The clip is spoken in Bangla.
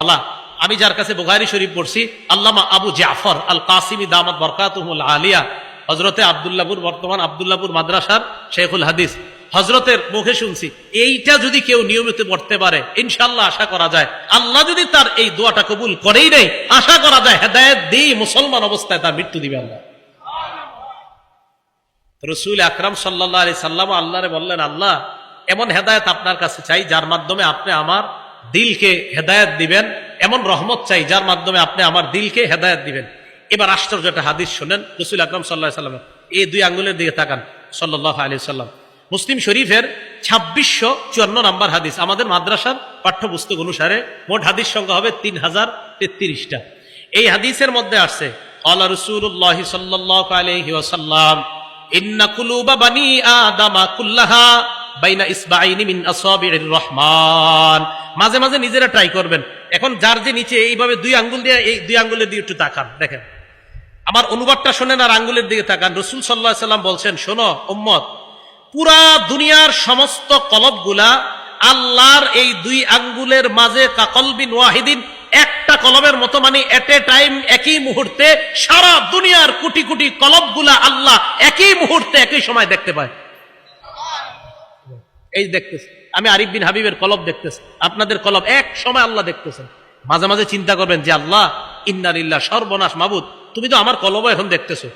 রাহিমাহুল্লাহ, আমি যার কাছে বুখারী শরীফ পড়ছি, আল্লামা আবু জাফর আল কাসিমি দামাত বরকাতুহুল আলিয়া, হযরতে আব্দুল্লাহপুর, বর্তমান আব্দুল্লাহপুর মাদ্রাসার শেখুল হাদিস, হযরতের মুখে শুনছি, এইটা যদি কেউ নিয়মিত পড়তে পারে ইনশাআল্লাহ আশা করা যায় আল্লাহ যদি তার এই দোয়াটা কবুল করেই নেই, আশা করা যায় হেদায়েত দিয়ে মুসলমান অবস্থায় তার মৃত্যু দিবে আল্লাহ। রাসূল আকরাম সাল্লাল্লাহু আলাইহি সাল্লাম আল্লাহরে বললেন, আল্লাহ এমন হেদায়েত আপনার কাছে চাই যার মাধ্যমে আপনি আমার দিলকে হেদায়েত দিবেন, এমন রহমত চাই যার মাধ্যমে আপনি আমার দিলকে হেদায়েত দিবেন। এবার আশ্চর্য একটা হাদিস শোনেন, রাসূল আকরাম সাল্লাল্লাহু আলাইহি সাল্লাম এই দুই আঙ্গুলের দিকে তাকান, সাল্লাল্লাহু আলাইহি সাল্লাম। মুসলিম শরীফের 2654 নম্বর হাদিস, আমাদের মাদ্রাসার পাঠ্যপুস্তক অনুসারে মোট হাদিস সংখ্যা হবে 3033টা। এই হাদিসের মধ্যে আসছে, ক্বালা রাসূলুল্লাহ সাল্লাল্লাহু আলাইহি ওয়াসাল্লাম, ইন্না কুলুবা বানি আদামা কুল্লাহা বাইনা ইসবাইনি মিন আসাবির রহমান। মাঝে মাঝে নিজেরা ট্রাই করবেন। এখন যার যে নিচে এইভাবে দুই আঙ্গুল দিয়ে, এই দুই আঙ্গুলের দিকে একটু তাকান, দেখেন আমার অনুবাদটা শোনেন আর আঙ্গুলের দিকে তাকান। রাসূল সাল্লাল্লাহু আলাইহি সাল্লাম বলছেন, শোনো উম্মত, পুরা দুনিয়ার সমস্ত কলবগুলা আল্লাহর এই দুই আঙ্গুলের মাঝে কাকলবিন ওয়াহিদিন, একটা কলবের মতো, মানে এট এ টাইম, একই মুহূর্তে সারা দুনিয়ার কোটি কোটি কলবগুলা আল্লাহ একই মুহূর্তে একই সময় দেখতে পায়। এই দেখতেছে, আমি আরিফ বিন হাবিবের কলব দেখতেছি, আপনাদের কলব এক সময় আল্লাহ দেখতেছেন। মাঝে মাঝে চিন্তা করবেন যে আল্লাহ ইন্না লিল্লাহ, সর্বনাশ মাবুদ, তুমি তো আমার কলব এখন দেখতেছো।